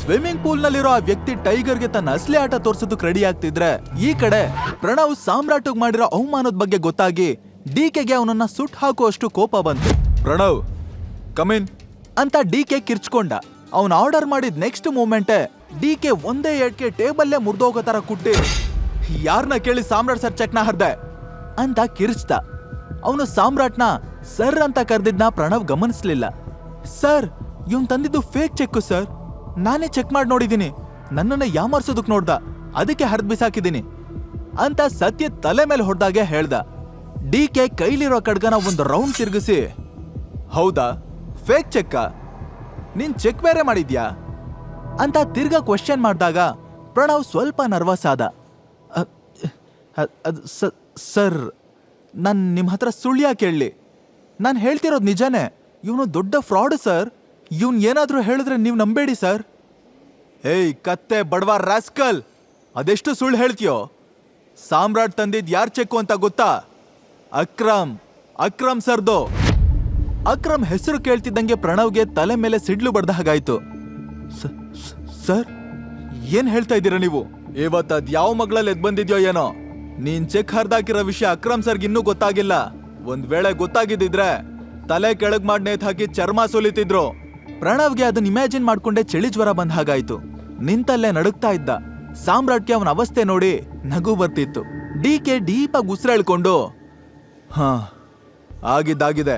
Swimming pool ನಲ್ಲಿರೋ ಆ ವ್ಯಕ್ತಿ ಟೈಗರ್ಗೆ ತನ್ನ ಅಸಲಿ ಆಟ ತೋರ್ಸೋದಕ್ ರೆಡಿ ಆಗ್ತಿದ್ರೆ, ಈ ಕಡೆ ಪ್ರಣವ್ ಸಾಮ್ರಾಟ್ಗ್ ಮಾಡಿರೋ ಅವಮಾನದ ಬಗ್ಗೆ ಗೊತ್ತಾಗಿ ಡಿಕೆಗೆ ಅವನನ್ನ ಸುಟ್ ಹಾಕುವಷ್ಟು ಕೋಪ ಬಂತು. ಪ್ರಣವ್ ಕಮಿನ್ ಅಂತ ಡಿಕೆ ಕಿರ್ಚ್ಕೊಂಡ. ಅವನ್ ಆರ್ಡರ್ ಮಾಡಿದ ನೆಕ್ಸ್ಟ್ ಮೂಮೆಂಟೇ ಡಿಕೆ ಒಂದೇ ಏಟ್ಗೆ ಟೇಬಲ್ಲೇ ಮುರಿದೋಗೋ ತರ ಕುಟ್ಟಿ, ಯಾರನ್ನ ಕೇಳಿ ಸಾಮ್ರಾಟ್ ಸರ್ ಚೆಕ್ನ ಹರ್ದೆ ಅಂತ ಕಿರ್ಚ್ದ. ಅವನು ಸಾಮ್ರಾಟ್ನ ಸರ್ ಅಂತ ಕರೆದಿದ್ನ ಪ್ರಣವ್ ಗಮನಿಸ್ಲಿಲ್ಲ. ಸರ್, ಇವನ್ ತಂದಿದ್ದು ಫೇಕ್ ಚೆಕ್ ಸರ್, ನಾನೇ ಚೆಕ್ ಮಾಡಿ ನೋಡಿದೀನಿ, ನನ್ನನ್ನ ಯಾಮರ್ಸೋದಕ್ ನೋಡ್ದ, ಅದಕ್ಕೆ ಹರಿದ್ ಬಿಸಾಕಿದೀನಿ ಅಂತ ಸತ್ಯ ತಲೆ ಮೇಲೆ ಹೊಡೆದಾಗೆ ಹೇಳ್ದ. ಡಿಕೆ ಕೈಲಿರೋ ಕಡ್ಗನ ಒಂದು ರೌಂಡ್ ತಿರುಗಿಸಿ, ಹೌದಾ ಫೇಕ್ ಚೆಕ್ಕ, ನೀನ್ ಚೆಕ್ ಬೇರೆ ಮಾಡಿದ್ಯಾ ಅಂತ ತಿರ್ಗಾ ಕ್ವೆಶ್ಚನ್ ಮಾಡಿದಾಗ ಪ್ರಣವ್ ಸ್ವಲ್ಪ ನರ್ವಸ್ ಆದ. ಸರ್, ನಾನು ನಿಮ್ಮ ಹತ್ರ ಸುಳ್ಳ್ಯಾ ಕೇಳಲಿ, ನಾನು ಹೇಳ್ತಿರೋದು ನಿಜಾನೇ, ಇವನು ದೊಡ್ಡ ಫ್ರಾಡ್ ಸರ್, ಇವನ್ ಏನಾದ್ರೂ ಹೇಳಿದ್ರೆ ನೀವು ನಂಬೇಡಿ ಸರ್. ಏಯ್ ಕತ್ತೆ ಬಡವ ರಾಸ್ಕಲ್, ಅದೆಷ್ಟು ಸುಳ್ಳು ಹೇಳ್ತೀಯೋ? ಸಾಮ್ರಾಟ್ ತಂದಿದ್ ಯಾರ್ ಚೆಕ್ಕು ಅಂತ ಗೊತ್ತಾ? ಅಕ್ರಮ್ ಸರ್ದು. ಅಕ್ರಮ್ ಹೆಸರು ಕೇಳ್ತಿದ್ದಂಗೆ ಪ್ರಣವ್ಗೆ ತಲೆ ಮೇಲೆ ಸಿಡ್ಲು ಬಡ್ದ ಹಾಗಾಯ್ತು. ಸರ್, ಏನ್ ಹೇಳ್ತಾ ಇದ್ದೀರಾ ನೀವು? ಇವತ್ತು ಅದ್ ಯಾವ ಮಗಳಲ್ಲಿ ಎದ್ ಬಂದಿದ್ಯೋ ಏನೋ, ನೀನ್ ಚೆಕ್ ಹರ್ದಾಕಿರೋ ವಿಷಯ ಅಕ್ರಮ್ ಸರ್ಗೆ ಇನ್ನೂ ಗೊತ್ತಾಗಿಲ್ಲ. ಒಂದ್ ವೇಳೆ ಗೊತ್ತಾಗಿದ್ದಿದ್ರೆ ತಲೆ ಕೆಳಗ್ ಮಾಡಿ ನೇತ್ ಹಾಕಿ ಚರ್ಮ ಸುಲಿತಿದ್ರು. ಪ್ರಣವ್ಗೆ ಅದನ್ನ ಇಮ್ಯಾಜಿನ್ ಮಾಡ್ಕೊಂಡೆ ಚಳಿ ಜ್ವರ ಬಂದ ಹಾಗಾಯ್ತು. ನಿಂತಲ್ಲೇ ನಡುಗ್ತಾ ಇದ್ದ. ಸಾಮ್ರಾಟ್ಗೆ ಅವನ ಅವಸ್ಥೆ ನೋಡಿ ನಗು ಬರ್ತಿತ್ತು. ಡಿಕೆ ಡೀಪಾಗಿ ಉಸಿರೆಳ್ಕೊಂಡು, ಹಾ ಆಗಿದ್ದಾಗಿದೆ,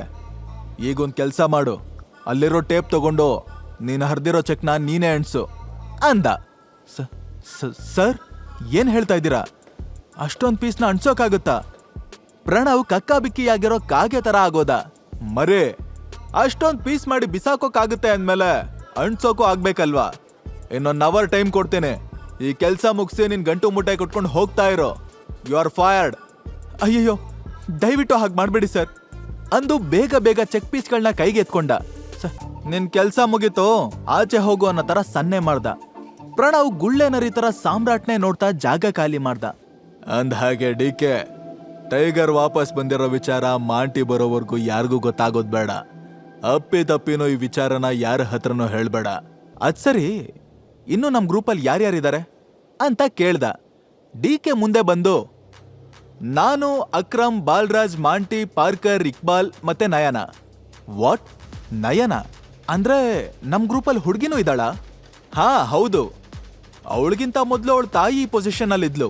ಈಗೊಂದ್ ಕೆಲ್ಸ ಮಾಡು, ಅಲ್ಲಿರೋ ಟೇಪ್ ತಗೊಂಡು ನೀನ್ ಹರ್ದಿರೋ ಚೆಕ್ನ ನೀನೇ ಎಣ್ಸು ಅಂದ. ಸರ್, ಏನ್ ಹೇಳ್ತಾ ಇದ್ದೀರಾ? ಅಷ್ಟೊಂದ್ ಪೀಸ್ನ ಅಣ್ಸೋಕಾಗುತ್ತಾ? ಪ್ರಣವ್ ಕಕ್ಕಾಬಿಕ್ಕಿಯಾಗಿರೋ ಕಾಗೆ ತರ ಆಗೋದ. ಮರೇ, ಅಷ್ಟೊಂದ್ ಪೀಸ್ ಮಾಡಿ ಬಿಸಾಕೋಕಾಗುತ್ತೆ ಅಂದ್ಮೇಲೆ ಅಣ್ಸೋಕೂ ಆಗ್ಬೇಕಲ್ವಾ? ಇನ್ನೊಂದ್ ಅವರ್ ಟೈಮ್ ಕೊಡ್ತೇನೆ, ಈ ಕೆಲ್ಸ ಮುಗಿಸಿ ನಿನ್ ಗಂಟು ಮುಟ್ಟೆ ಕೊಟ್ಕೊಂಡು ಹೋಗ್ತಾ ಇರೋ, ಯು ಆರ್ ಫೈರ್ಡ್. ಅಯ್ಯಯ್ಯೋ, ದಯವಿಟ್ಟು ಹಾಗೆ ಮಾಡ್ಬೇಡಿ ಸರ್ ಅಂದು ಬೇಗ ಚೆಕ್ ಪೀಸ್ಗಳನ್ನ ಕೈಗೆ ಎತ್ಕೊಂಡ. ನಿನ್ ಕೆಲ್ಸ ಮುಗೀತು, ಆಚೆ ಹೋಗು ಅನ್ನೋ ತರ ಸನ್ನೆ ಮಾಡ್ದ. ಪ್ರಣವ್ ಗುಳ್ಳೆ ನರಿ ತರ ಸಾಮ್ರಾಟ್ನೇ ನೋಡ್ತಾ ಜಾಗ ಖಾಲಿ ಮಾಡ್ದ. ಅಂದ ಹಾಗೆ ಡಿಕೆ, ಟೈಗರ್ ವಾಪಸ್ ಬಂದಿರೋ ವಿಚಾರ ಮಾಂಟಿ ಬರೋವರೆಗೂ ಯಾರಿಗೂ ಗೊತ್ತಾಗೋದ್ ಬೇಡ. ಅಪ್ಪಿ ತಪ್ಪಿನೋ ಈ ವಿಚಾರನ ಯಾರ ಹತ್ರನೂ ಹೇಳ್ಬೇಡ. ಅದ್ ಸರಿ, ಇನ್ನು ನಮ್ ಗ್ರೂಪಲ್ಲಿ ಯಾರ್ಯಾರಿದ್ದಾರೆ ಅಂತ ಕೇಳ್ದ. ಡಿಕೆ ಮುಂದೆ ಬಂದು, ನಾನು, ಅಕ್ರಮ್, ಬಾಲ್ರಾಜ್, ಮಾಂಟಿ, ಪಾರ್ಕರ್, ಇಕ್ಬಾಲ್ ಮತ್ತೆ ನಯನ. ವಾಟ್? ನಯನ ಅಂದ್ರೆ ನಮ್ ಗ್ರೂಪಲ್ಲಿ ಹುಡುಗಿನೂ ಇದ್ದಾಳ? ಹಾ ಹೌದು, ಅವಳಿಗಿಂತ ಮೊದಲು ಅವಳ ತಾಯಿ ಪೊಸಿಷನ್ ಅಲ್ಲಿ ಇದ್ಲು.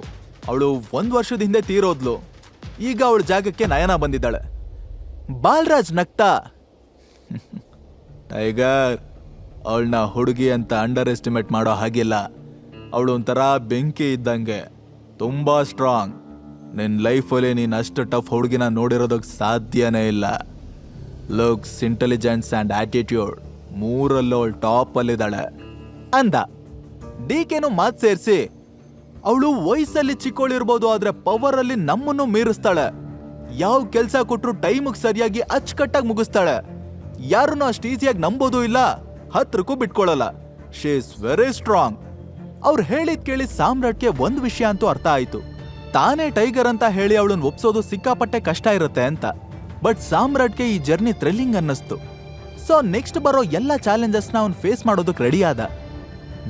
ಅವಳು 1 ವರ್ಷದ ಹಿಂದೆ ತೀರೋದ್ಲು. ಈಗ ಅವಳ ಜಾಗಕ್ಕೆ ನಯನ ಬಂದಿದ್ದಾಳೆ. ಬಾಲ್ರಾಜ್ ನಗ್ತಾ, ಟೈಗರ್, ಅವಳನ್ನ ಹುಡುಗಿ ಅಂತ ಅಂಡರ್ ಎಸ್ಟಿಮೇಟ್ ಮಾಡೋ ಹಾಗಿಲ್ಲ. ಅವಳು ಒಂಥರ ಬೆಂಕಿ ಇದ್ದಂಗೆ, ತುಂಬಾ ಸ್ಟ್ರಾಂಗ್. ನಿನ್ನ ಲೈಫಲ್ಲಿ ನೀನು ಅಷ್ಟು ಟಫ್ ಹುಡುಗಿನ ನೋಡಿರೋದಕ್ಕೆ ಸಾಧ್ಯನೇ ಇಲ್ಲ. ಲುಕ್ಸ್, ಇಂಟೆಲಿಜೆನ್ಸ್ ಆ್ಯಂಡ್ ಆಟಿಟ್ಯೂಡ್ ಮೂರಲ್ಲೂ ಅವಳು ಟಾಪಲ್ಲಿದ್ದಾಳೆ ಅಂದ. ಡಿಕೆನು ಮಾತು ಸೇರಿಸಿ, ಅವಳು ವಯಸ್ಸಲ್ಲಿ ಚಿಕ್ಕೋಳಿರ್ಬೋದು, ಆದ್ರೆ ಪವರ್ ಅಲ್ಲಿ ನಮ್ಮನ್ನು ಮೀರಿಸ್ತಾಳೆ. ಯಾವ ಕೆಲ್ಸ ಕೊಟ್ರು ಟೈಮಿಗೆ ಸರಿಯಾಗಿ ಅಚ್ಚುಕಟ್ಟಾಗಿ ಮುಗಿಸ್ತಾಳೆ. ಯಾರನ್ನು ಅಷ್ಟು ಈಸಿಯಾಗಿ ನಂಬೋದು ಇಲ್ಲ, ಹತ್ರಕ್ಕೂ ಬಿಟ್ಕೊಳ್ಳಲ್ಲ. She is very strong. ಅವ್ರು ಹೇಳಿದ್ ಕೇಳಿ ಸಾಮ್ರಾಟ್ಗೆ ಒಂದ್ ವಿಷಯ ಅಂತೂ ಅರ್ಥ ಆಯ್ತು. ತಾನೇ ಟೈಗರ್ ಅಂತ ಹೇಳಿ ಅವಳನ್ನ ಒಪ್ಸೋದು ಸಿಕ್ಕಾಪಟ್ಟೆ ಕಷ್ಟ ಇರುತ್ತೆ ಅಂತ. ಬಟ್ ಸಾಮ್ರಾಟ್ಗೆ ಈ ಜರ್ನಿ ಥ್ರಿಲ್ಲಿಂಗ್ ಅನ್ನಿಸ್ತು. ಸೊ ನೆಕ್ಸ್ಟ್ ಬರೋ ಎಲ್ಲ ಚಾಲೆಂಜಸ್ನ ಅವ್ನು ಫೇಸ್ ಮಾಡೋದಕ್ಕೆ ರೆಡಿ ಆದ.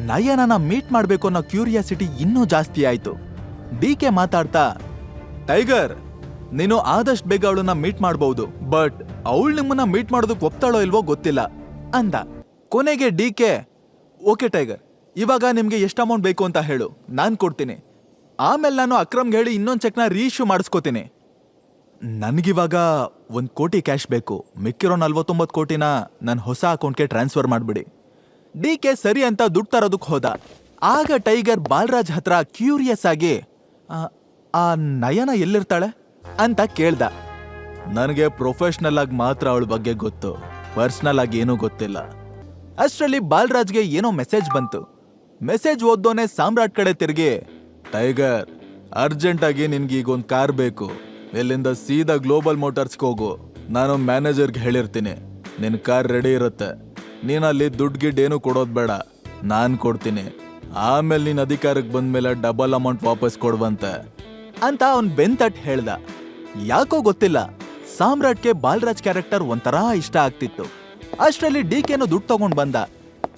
ನಯನನ ಮೀಟ್ ಮಾಡ್ಬೇಕು ಅನ್ನೋ ಕ್ಯೂರಿಯಾಸಿಟಿ ಇನ್ನೂ ಜಾಸ್ತಿ ಆಯ್ತು. ಡಿಕೆ ಮಾತಾಡ್ತಾ, ಟೈಗರ್, ನೀನು ಆದಷ್ಟು ಬೇಗ ಅವಳನ್ನ ಮೀಟ್ ಮಾಡಬಹುದು, ಬಟ್ ಅವಳು ನಿಮ್ಮನ್ನ ಮೀಟ್ ಮಾಡೋದಕ್ಕೆ ಒಪ್ತಾಳೋ ಇಲ್ವೋ ಗೊತ್ತಿಲ್ಲ ಅಂದ. ಕೊನೆಗೆ ಡಿಕೆ, ಓಕೆ ಟೈಗರ್, ಇವಾಗ ನಿಮ್ಗೆ ಎಷ್ಟು ಅಮೌಂಟ್ ಬೇಕು ಅಂತ ಹೇಳು, ನಾನ್ ಕೊಡ್ತೀನಿ. ಆಮೇಲೆ ನಾನು ಅಕ್ರಮ್ಗೆ ಹೇಳಿ ಇನ್ನೊಂದು ಚೆಕ್ನ ರೀಇಶ್ಯೂ ಮಾಡಿಸ್ಕೋತೀನಿ. ನನಗಿವಾಗ 1 ಕೋಟಿ ಕ್ಯಾಶ್ ಬೇಕು, ಮಿಕ್ಕಿರೋ 49 ಕೋಟಿನ ನನ್ನ ಹೊಸ ಅಕೌಂಟ್ಗೆ ಟ್ರಾನ್ಸ್ಫರ್ ಮಾಡಿಬಿಡಿ. ಡಿಕೆ ಸರಿ ಅಂತ ದುಡ್ಡು ತರೋದಕ್ಕೆ ಹೋದ. ಆಗ ಟೈಗರ್ ಬಾಲ್ರಾಜ್ ಹತ್ರ ಕ್ಯೂರಿಯಸ್ ಆಗಿ, ಆ ನಯನ ಎಲ್ಲಿರ್ತಾಳೆ ಅಂತ ಕೇಳ್ದ. ನನಗೆ ಪ್ರೊಫೆಷನಲ್ ಆಗಿ ಮಾತ್ರ ಅವಳ ಬಗ್ಗೆ ಗೊತ್ತು, ಪರ್ಸನಲ್ ಆಗಿ ಏನೂ ಗೊತ್ತಿಲ್ಲ. ಅಷ್ಟರಲ್ಲಿ ಬಾಲ್ರಾಜ್ಗೆ ಏನೋ ಮೆಸೇಜ್ ಬಂತು. ಮೆಸೇಜ್ ಓದ್ದೋನೆ ಸಾಮ್ರಾಟ್ ಕಡೆ ತಿರುಗಿ, ಟೈಗರ್, ಅರ್ಜೆಂಟ್ ಆಗಿ ನಿನ್ಗೆ ಈಗ ಒಂದು ಕಾರ್ ಬೇಕು, ಇಲ್ಲಿಂದ ಸೀದಾ ಗ್ಲೋಬಲ್ ಮೋಟಾರ್ಸ್ಗೆ ಹೋಗು. ನಾನು ಮ್ಯಾನೇಜರ್ಗೆ ಹೇಳಿರ್ತೀನಿ, ನಿನ್ನ ಕಾರ್ ರೆಡಿ ಇರುತ್ತೆ. ನೀನಲ್ಲಿ ದುಡ್ಡು ಗಿಡ್ ಏನು ಕೊಡೋದು ಬೇಡ, ನಾನು ಕೊಡ್ತೀನಿ. ಆಮೇಲೆ ನೀನು ಅಧಿಕಾರಕ್ಕೆ ಬಂದ್ಮೇಲೆ ಡಬಲ್ ಅಮೌಂಟ್ ವಾಪಸ್ ಕೊಡುವಂತೆ ಅಂತ ಅವ್ನು ಬೆಂತಟ್ ಹೇಳ್ದ. ಯಾಕೋ ಗೊತ್ತಿಲ್ಲ, ಸಾಮ್ರಾಟ್ಗೆ ಬಾಲ್ರಾಜ್ ಕ್ಯಾರೆಕ್ಟರ್ ಒಂಥರಾ ಇಷ್ಟ ಆಗ್ತಿತ್ತು. ಅಷ್ಟರಲ್ಲಿ ಡಿಕೆನು ದುಡ್ಡು ತಗೊಂಡ್ ಬಂದ.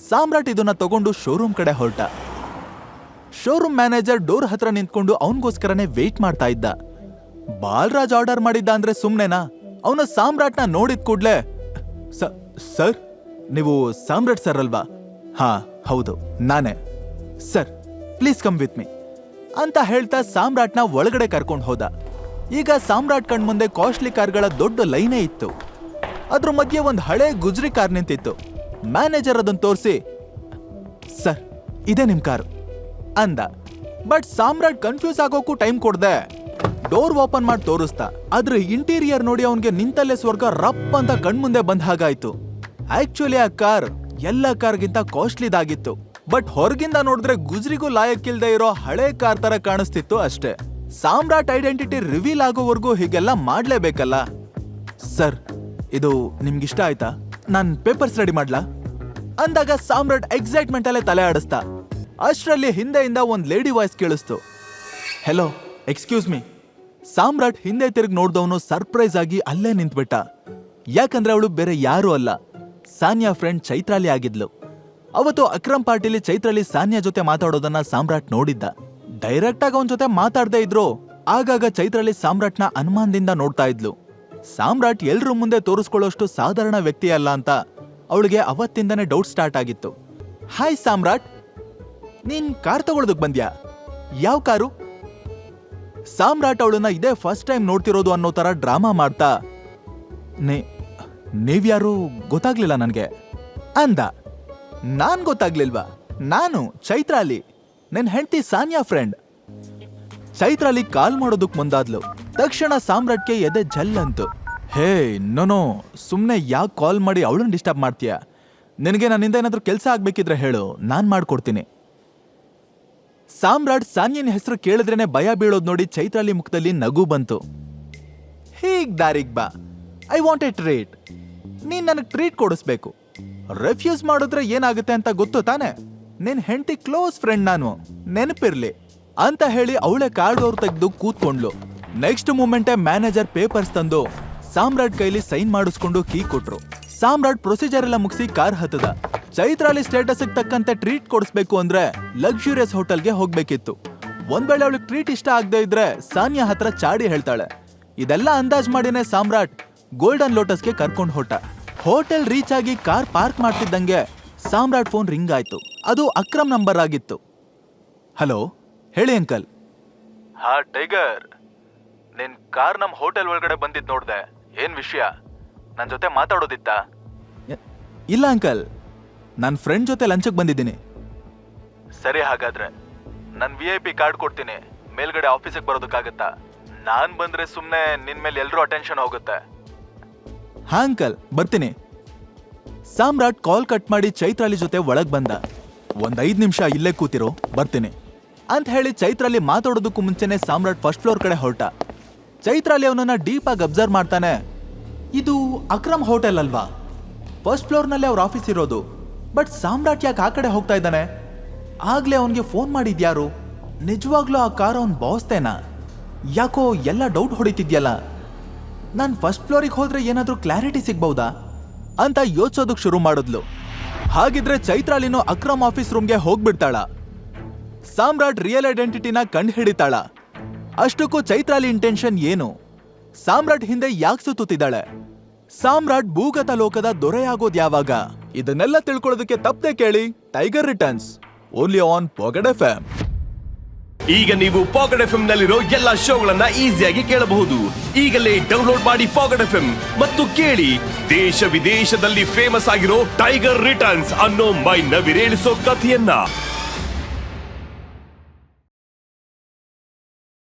ಸಾಮ್ರಾಟ್ ಇದನ್ನ ತಗೊಂಡು ಶೋರೂಮ್ ಕಡೆ ಹೊರಟ. ಶೋರೂಮ್ ಮ್ಯಾನೇಜರ್ ಡೋರ್ ಹತ್ರ ನಿಂತ್ಕೊಂಡು ಅವನಿಗೋಸ್ಕರನೇ ವೇಟ್ ಮಾಡ್ತಾ ಇದ್ದ. ಬಾಲರಾಜ್ ಆರ್ಡರ್ ಮಾಡಿದ್ದ ಅಂದ್ರೆ ಸುಮ್ನೆನಾ? ಅವನು ಸಾಮ್ರಾಟ್ನ ನೋಡಿದ ಕೂಡ್ಲೆ, ಸರ್, ನೀವು ಸಾಮ್ರಾಟ್ ಸರ್ ಅಲ್ವಾ? ಹಾ ಹೌದು, ನಾನೇ. Sir please come with me ಅಂತ ಹೇಳ್ತಾ ಸಾಮ್ರಾಟ್ನ ಒಳಗಡೆ ಕರ್ಕೊಂಡು ಹೋದ. ಈಗ ಸಾಮ್ರಾಟ್ ಕಣ್ಮುಂದೆ ಕಾಸ್ಟ್ಲಿ ಕಾರ್ಗಳ ದೊಡ್ಡ ಲೈನೇ ಇತ್ತು. ಅದ್ರ ಮಧ್ಯೆ ಒಂದು ಹಳೆ ಗುಜ್ರಿ ಕಾರ್ ನಿಂತಿತ್ತು. ಮ್ಯಾನೇಜರ್ ಅದನ್ನ ತೋರಿಸಿ, ಸರ್ ಇದೇ ನಿಮ್ ಕಾರು ಅಂದ. ಬಟ್ ಸಾಮ್ರಾಟ್ ಕನ್ಫ್ಯೂಸ್ ಆಗೋಕ್ಕೂ ಟೈಮ್ ಕೊಡ್ದೆ ಡೋರ್ ಓಪನ್ ಮಾಡಿ ತೋರಿಸ್ತಾ. ಅದ್ರ ಇಂಟೀರಿಯರ್ ನೋಡಿ ಅವನ್ಗೆ ನಿಂತಲ್ಲೇ ಸ್ವರ್ಗ ರಪ್ ಅಂತ ಕಣ್ಮುಂದೆ ಬಂದ ಹಾಗಾಯ್ತು. ಆಕ್ಚುಲಿ ಆ ಕಾರ್ ಎಲ್ಲ ಕಾರ್ಗಿಂತ ಕಾಸ್ಟ್ಲಿದಾಗಿತ್ತು. ಬಟ್ ಹೊರಗಿಂದ ನೋಡಿದ್ರೆ ಗುಜ್ರಿಗೂ ಲಾಯಕ್ಕಿಲ್ದೇ ಇರೋ ಹಳೆ ಕಾರ್ ತರ ಕಾಣಿಸ್ತಿತ್ತು ಅಷ್ಟೇ. ಸಾಮ್ರಾಟ್ ಐಡೆಂಟಿಟಿ ರಿವೀಲ್ ಆಗೋವರೆಗೂ ಹೀಗೆಲ್ಲ ಮಾಡ್ಲೇಬೇಕಲ್ಲ. ಸರ್ ಇದು ನಿಮ್ಗಿಷ್ಟ ಆಯ್ತಾ? ನಾನ್ ಪೇಪರ್ಸ್ ರೆಡಿ ಮಾಡ್ಲಾ ಅಂದಾಗ ಸಾಮ್ರಾಟ್ ಎಕ್ಸೈಟ್ಮೆಂಟ್ ಅಲ್ಲೇ ತಲೆ ಆಡಿಸ್ತಾ. ಅಷ್ಟರಲ್ಲಿ ಹಿಂದೆಯಿಂದ ಒಂದ್ ಲೇಡಿ ವಾಯ್ಸ್ ಕೇಳಿಸ್ತು. Hello, excuse me. ಸಾಮ್ರಾಟ್ ಹಿಂದೆ ತಿರುಗಿ ನೋಡ್ದವನು ಸರ್ಪ್ರೈಸ್ ಆಗಿ ಅಲ್ಲೇ ನಿಂತ್ಬಿಟ್ಟ. ಯಾಕಂದ್ರೆ ಅವಳು ಬೇರೆ ಯಾರೂ ಅಲ್ಲ, ಸಾನ್ಯಾ ಫ್ರೆಂಡ್ ಚೈತ್ರಾಲಿ ಆಗಿದ್ಲು. ಅವತ್ತು ಅಕ್ರಮ್ ಪಾರ್ಟಿಲಿ ಚೈತ್ರಾಲಿ ಸಾನ್ಯಾ ಜೊತೆ ಮಾತಾಡೋದನ್ನ ಸಾಮ್ರಾಟ್ ನೋಡಿದ್ದ. ಡೈರೆಕ್ಟ್ ಆಗಿ ಅವನ ಜೊತೆ ಮಾತಾಡದೇ ಇದ್ರು ಆಗಾಗ ಚೈತ್ರಾಲಿ ಸಾಮ್ರಾಟ್ನ ಅನುಮಾನದಿಂದ ನೋಡ್ತಾ ಇದ್ಲು. ಸಾಮ್ರಾಟ್ ಎಲ್ರೂ ಮುಂದೆ ತೋರಿಸ್ಕೊಳ್ಳೋಷ್ಟು ಸಾಧಾರಣ ವ್ಯಕ್ತಿ ಅಲ್ಲ ಅಂತ ಅವಳಿಗೆ ಅವತ್ತಿಂದನೇ ಡೌಟ್ ಸ್ಟಾರ್ಟ್ ಆಗಿತ್ತು. ಹಾಯ್ ಸಾಮ್ರಾಟ್, ನೀನ್ ಕಾರ್ ತಗೊಳ್ಳೋದಕ್ ಬಂದ್ಯಾ? ಯಾವ ಕಾರು? ಸಾಮ್ರಾಟ್ ಅವಳನ್ನ ಇದೇ ಫಸ್ಟ್ ಟೈಮ್ ನೋಡ್ತಿರೋದು ಅನ್ನೋ ತರ ಡ್ರಾಮಾ ಮಾಡ್ತಾ, ನೀವ್ಯಾರು ಗೊತ್ತಾಗ್ಲಿಲ್ಲ ನನ್ಗೆ ಅಂದ. ನಾನ್ ಗೊತ್ತಾಗ್ಲಿಲ್ವಾ? ನಾನು ಚೈತ್ರಾಲಿ, ನಿನ್ ಹೆಂಡತಿ ಸಾನ್ಯಾ ಫ್ರೆಂಡ್. ಚೈತ್ರಾಲಿ ಕಾಲ್ ಮಾಡೋದಕ್ ಮುಂದಾದ್ಲು. ತಕ್ಷಣ ಸಾಮ್ರಾಟ್ಗೆ ಎದೆ ಜಲ್ ಅಂತು. ಹೇ ನೋ, ಸುಮ್ನೆ ಯಾಕೆ ಕಾಲ್ ಮಾಡಿ ಅವಳನ್ನ ಡಿಸ್ಟರ್ಬ್ ಮಾಡ್ತೀಯ? ನಿನಗೆ ನನ್ನಿಂದ ಏನಾದ್ರೂ ಕೆಲಸ ಆಗ್ಬೇಕಿದ್ರೆ ಹೇಳು, ನಾನ್ ಮಾಡ್ಕೊಡ್ತೀನಿ. ಸಾಮ್ರಾಟ್ ಸಾನ್ಯನ್ ಹೆಸರು ಕೇಳಿದ್ರೇನೆ ಭಯ ಬೀಳೋದ್ ನೋಡಿ ಚೈತ್ರಾಲಿ ಮುಖದಲ್ಲಿ ನಗು ಬಂತು. ಹೀಗ್ ದಾರಿಗ್ ಬಾ, ಐ ವಾಂಟ್ ಎ ಟ್ರೀಟ್. ನೀನ್ ನನಗ್ ಟ್ರೀಟ್ ಕೊಡಿಸ್ಬೇಕು. ರೆಫ್ಯೂಸ್ ಮಾಡಿದ್ರೆ ಏನಾಗುತ್ತೆ ಅಂತ ಗೊತ್ತು ತಾನೆ? ನಿನ್ ಹೆಂಡತಿ ಕ್ಲೋಸ್ ಫ್ರೆಂಡ್ ನಾನು, ನೆನಪಿರ್ಲಿ ಅಂತ ಹೇಳಿ ಅವಳೆ ಕಾರ್ಡ್ ಅವ್ರು ತೆಗೆದು ಕೂತ್ಕೊಂಡ್ಲು. ನೆಕ್ಸ್ಟ್ ಮೂಮೆಂಟೇ ಮ್ಯಾನೇಜರ್ ಪೇಪರ್ಸ್ ತಂದು ಸಾಮ್ರಾಟ್ ಕೈಲಿ ಸೈನ್ ಮಾಡಿಸ್ಕೊಂಡು ಕೀ ಕೊಟ್ರು. ಸಾಮ್ರಾಟ್ ಪ್ರೊಸೀಜರ್ ಎಲ್ಲ ಮುಗಿಸಿ ಕಾರ್ ಹತ್ತದ. ಚೈತ್ರಾಲಿ ಸ್ಟೇಟಸ್ ತಕ್ಕಂತೆ ಟ್ರೀಟ್ ಕೊಡಿಸ್ಬೇಕು ಅಂದ್ರೆ ಲಕ್ಸುರಿಯಸ್ ಹೋಟೆಲ್ಗೆ ಹೋಗ್ಬೇಕಿತ್ತು. ಒಂದ್ ವೇಳೆ ಅವಳಿಗೆ ಟ್ರೀಟ್ ಇಷ್ಟ ಆಗದೆ ಇದ್ರೆ ಸಾನ್ಯಾ ಹತ್ರ ಚಾಡಿ ಹೇಳ್ತಾಳೆ. ಇದೆಲ್ಲ ಅಂದಾಜ್ ಮಾಡಿನೇ ಸಾಮ್ರಾಟ್ ಗೋಲ್ಡನ್ ಲೋಟಸ್ಗೆ ಕರ್ಕೊಂಡು ಹೊರಟ. ಹೋಟೆಲ್ ರೀಚ್ ಆಗಿ ಕಾರ್ ಪಾರ್ಕ್ ಮಾಡ್ತಿದ್ದಂಗೆ ಸಾಮ್ರಾಟ್ ಫೋನ್ ರಿಂಗ್ ಆಯ್ತು. ಅದು ಅಕ್ರಮ್ ನಂಬರ್ ಆಗಿತ್ತು. ಹಲೋ, ಹೇಳಿ ಅಂಕಲ್. ಹಾ ಟೈಗರ್, ನಿನ್ ಕಾರ್ ನಮ್ ಹೋಟೆಲ್ ಒಳಗಡೆ ಬಂದಿದ್ ನೋಡ್ದೆ. ಏನ್ ವಿಷಯ? ನನ್ ಜೊತೆ ಮಾತಾಡೋದಿತ್ತ? ಇಲ್ಲ ಅಂಕಲ್, ನನ್ ಫ್ರೆಂಡ್ ಜೊತೆ ಲಂಚಕ್ ಬಂದಿದ್ದೀನಿ. ಸರಿ, ಹಾಗಾದ್ರೆ ನನ್ VIP ಕಾರ್ಡ್ ಕೊಡ್ತೀನಿ. ಮೇಲ್ಗಡೆ ಆಫೀಸಿಗೆ ಬರೋದಕ್ಕಾಗತ್ತಾ? ನಾನ್ ಬಂದ್ರೆ ಸುಮ್ನೆ ನಿನ್ ಮೇಲೆ ಎಲ್ರೂ ಅಟೆನ್ಷನ್ ಹೋಗುತ್ತೆ. ಹಾ ಅಂಕಲ್, ಬರ್ತೀನಿ. ಸಾಮ್ರಾಟ್ ಕಾಲ್ ಕಟ್ ಮಾಡಿ ಚೈತ್ರಾಲಿ ಜೊತೆ ಒಳಗ್ ಬಂದ. ಒಂದ್ 5 ನಿಮಿಷ ಇಲ್ಲೇ ಕೂತಿರೋ, ಬರ್ತೀನಿ ಅಂತ ಹೇಳಿ ಚೈತ್ರಾಲಿ ಮಾತಾಡೋದಕ್ಕೂ ಮುಂಚೆನೆ ಸಾಮ್ರಾಟ್ ಫಸ್ಟ್ ಫ್ಲೋರ್ ಕಡೆ ಹೊರಟ. ಚೈತ್ರಾಲಿ ಅವನನ್ನ ಡೀಪ್ ಆಗಿ ಅಬ್ಸರ್ವ್ ಮಾಡ್ತಾನೆ. ಇದು ಅಕ್ರಮ್ ಹೋಟೆಲ್ ಅಲ್ವಾ? ಫಸ್ಟ್ ಫ್ಲೋರ್ ನಲ್ಲಿ ಅವ್ರ ಆಫೀಸ್ ಇರೋದು. ಬಟ್ ಸಾಮ್ರಾಟ್ ಯಾಕೆ ಆ ಕಡೆ ಹೋಗ್ತಾ ಇದ್ದಾನೆ? ಆಗ್ಲೇ ಅವನ್ಗೆ ಫೋನ್ ಮಾಡಿದ್ಯಾರು? ನಿಜವಾಗ್ಲೂ ಆ ಕಾರ್ ಅವನ್ ಬಾಸ್ತೇನಾ? ಯಾಕೋ ಎಲ್ಲ ಡೌಟ್ ಹೊಡಿತಿದ್ಯಲ್ಲ. ನಾನ್ ಫಸ್ಟ್ ಫ್ಲೋರಿಗೆ ಹೋದ್ರೆ ಏನಾದ್ರೂ ಕ್ಲಾರಿಟಿ ಸಿಗ್ಬಹುದಾ ಅಂತ ಯೋಚಿಸೋದಕ್ ಶುರು ಮಾಡಿದ್ಲು. ಹಾಗಿದ್ರೆ ಚೈತ್ರಾಲಿನೂ ಅಕ್ರಮ್ ಆಫೀಸ್ ರೂಮ್ಗೆ ಹೋಗ್ಬಿಡ್ತಾಳ. ಸಾಮ್ರಾಟ್ ರಿಯಲ್ ಐಡೆಂಟಿಟಿನ ಕಂಡು ಹಿಡಿತಾಳ. ಅಷ್ಟಕ್ಕೂ ಚೈತ್ರಾಲಿ ಇಂಟೆನ್ಷನ್ ಏನು? ಸಾಮ್ರಾಟ್ ಹಿಂದೆ ಯಾಕೆ ಸುತ್ತಿದ್ದಾಳೆ? ಸಾಮ್ರಾಟ್ ಭೂಗತ ಲೋಕದ ದೊರೆಯಾಗೋದ್ ಯಾವಾಗ? ಇದನ್ನೆಲ್ಲ ತಿಳ್ಕೊಳ್ಳೋದಕ್ಕೆ ತಪ್ಪದೆ ಕೇಳಿ tiger returns, only on pocket FM. ಈಗ ನೀವು ಪಾಕೆಟ್ FM ನಲ್ಲಿರೋ ಎಲ್ಲಾ ಶೋಗಳನ್ನ ಈಸಿಯಾಗಿ ಕೇಳಬಹುದು. ಈಗಲೇ ಡೌನ್ಲೋಡ್ ಮಾಡಿ ಪಾಕೆಟ್ FM ಮತ್ತು ಕೇಳಿ ದೇಶ ವಿದೇಶದಲ್ಲಿ ಫೇಮಸ್ ಆಗಿರೋ ಟೈಗರ್ ರಿಟರ್ನ್ಸ್ ಅನ್ನೋ ಮೈ ನವಿರೇಳಿಸೋ ಕಥೆಯನ್ನ.